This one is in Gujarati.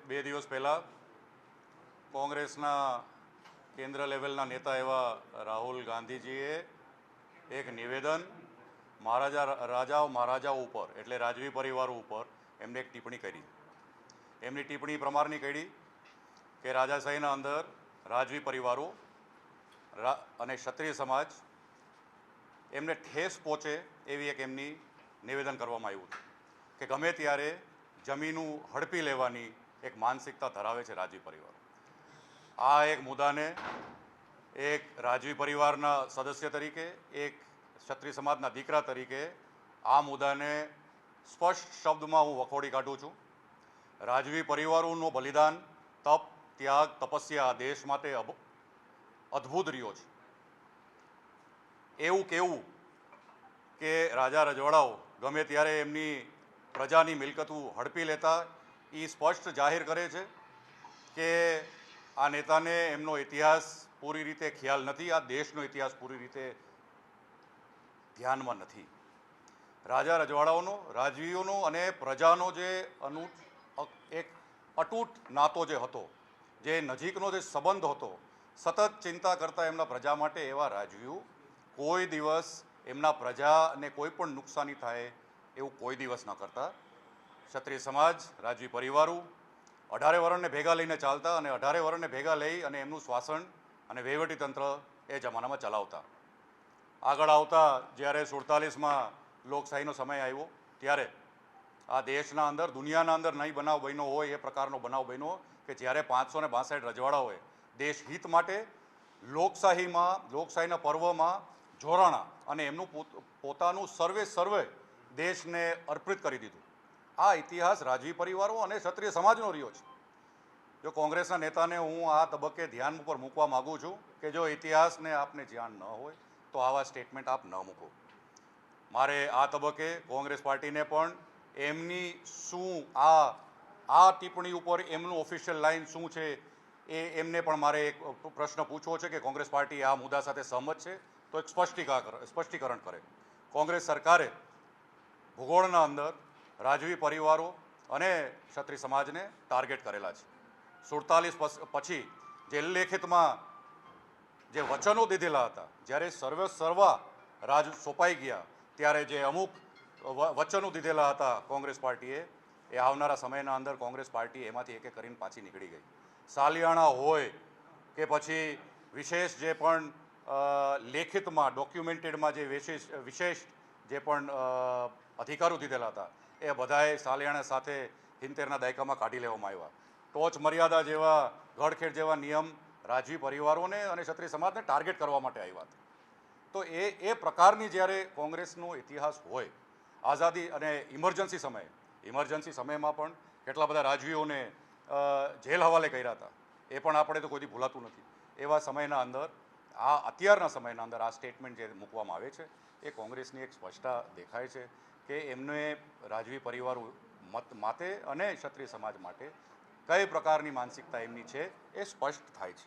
બે દિવસ પહેલાં કોંગ્રેસના કેન્દ્ર લેવલના નેતા એવા રાહુલ ગાંધીજીએ એક નિવેદન મહારાજાઓ ઉપર એટલે રાજવી પરિવારો ઉપર એમને એક ટિપ્પણી કરી. એમની ટિપ્પણી પ્રમાણની કરી કે રાજાશાહીના અંદર રાજવી પરિવારો અને ક્ષત્રિય સમાજ એમને ઠેસ પહોંચે એવી એક એમની નિવેદન કરવામાં આવ્યું કે ગમે ત્યારે જમીનું હડપી લેવાની એક માનસિકતા ધરાવે છે રાજવી પરિવારો. આ એક મુદ્દાને એક રાજવી પરિવારના સદસ્ય તરીકે, એક ક્ષત્રિય સમાજના દીકરા તરીકે આ મુદ્દાને સ્પષ્ટ શબ્દમાં હું વખોડી કાઢું છું. રાજવી પરિવારોનું બલિદાન, તપ, ત્યાગ, તપસ્યા આ દેશ માટે અદ્ભુત રહ્યો છે. એવું કહેવું કે રાજા રજવાડાઓ ગમે ત્યારે એમની પ્રજાની મિલકતો હડપી લેતા એ સ્પષ્ટ જાહેર કરે છે કે આ નેતાને એમનો ઇતિહાસ પૂરી રીતે ખ્યાલ નથી, આ દેશનો ઇતિહાસ પૂરી રીતે ધ્યાનમાં નથી. રાજા રજવાડાઓનો, રાજવીઓનો અને પ્રજાનો જે એક અતૂટ નાતો જે હતો, જે નજીકનો જે સંબંધ હતો, સતત ચિંતા કરતા એમના પ્રજા માટે એવા રાજવીઓ કોઈ દિવસ એમના પ્રજાને કોઈ પણ નુકસાની થાય એવું કોઈ દિવસ ન કરતા. ક્ષત્રિય સમાજ, રાજવી પરિવારો 18 વર્ષને ભેગા લઈને ચાલતા અને 18 વર્ષને ભેગા લઈ અને એમનું શાસન અને વહીવટીતંત્ર એ જમાનામાં ચલાવતા. આગળ આવતા જ્યારે 47માં લોકશાહીનો સમય આવ્યો ત્યારે આ દેશના અંદર, દુનિયાના અંદર નહીં બનાવ બન્યો હોય એ પ્રકારનો બનાવ બન્યો કે જ્યારે 562 રજવાડાઓએ દેશ હિત માટે લોકશાહીના પર્વમાં જોડાણા અને એમનું પોતાનું સર્વે દેશને અર્પિત કરી દીધું. આ ઇતિહાસ રાજવી પરિવારો અને ક્ષત્રિય સમાજનો રહ્યો છે. જો કોંગ્રેસના નેતાને હું આ તબક્કે ધ્યાન ઉપર મૂકવા માગું છું કે જો ઇતિહાસને આપને ધ્યાન ન હોય તો આવા સ્ટેટમેન્ટ આપ ન મૂકો. મારે આ તબક્કે કોંગ્રેસ પાર્ટીને પણ એમની શું આ ટિપ્પણી ઉપર એમનું ઓફિશિયલ લાઇન શું છે એ એમને પણ મારે એક પ્રશ્ન પૂછવો છે કે કોંગ્રેસ પાર્ટી આ મુદ્દા સાથે સહમત છે તો એક સ્પષ્ટીકરણ કરે. કોંગ્રેસ સરકારે ભૂગોળના અંદર રાજવી પરિવારો અને ક્ષત્રિય સમાજને ટાર્ગેટ કરેલા છે. 47 પછી જે લેખિતમાં જે વચનો દીધેલા હતા, જ્યારે સર્વા રાજ સોંપાઈ ગયા ત્યારે જે અમુક વચનો દીધેલા હતા કોંગ્રેસ પાર્ટીએ, એ આવનારા સમયના અંદર કોંગ્રેસ પાર્ટી એમાંથી એક એક કરીને પાછી નીકળી ગઈ. સાલિયાણા હોય કે પછી વિશેષ જે પણ લેખિતમાં ડોક્યુમેન્ટેડમાં જે વિશેષ જે પણ અધિકારો દીધેલા હતા એ બધાએ સાલિયાણા સાથે 70ના દાયકામાં કાઢી લેવામાં આવ્યા. ટોચ મર્યાદા જેવા, ગળખેડ જેવા નિયમ રાજવી પરિવારોને અને ક્ષત્રિય સમાજને ટાર્ગેટ કરવા માટે આવ્યા હતા. તો એ પ્રકારની જ્યારે કોંગ્રેસનો ઇતિહાસ હોય, આઝાદી અને ઇમરજન્સી સમયમાં પણ કેટલા બધા રાજવીઓને જેલ હવાલે કર્યા હતા, એ પણ આપણે તો કોઈથી ભૂલાતું નથી. એવા સમયના અંદર અત્યારના સમયના અંદર આ સ્ટેટમેન્ટ જે મૂકવામાં આવે છે એ કોંગ્રેસની એક સ્પષ્ટતા દેખાય છે કે એમને રાજવી પરિવારો માટે અને ક્ષત્રિય સમાજ માટે કઈ પ્રકારની માનસિકતા એમની છે એ સ્પષ્ટ થાય છે.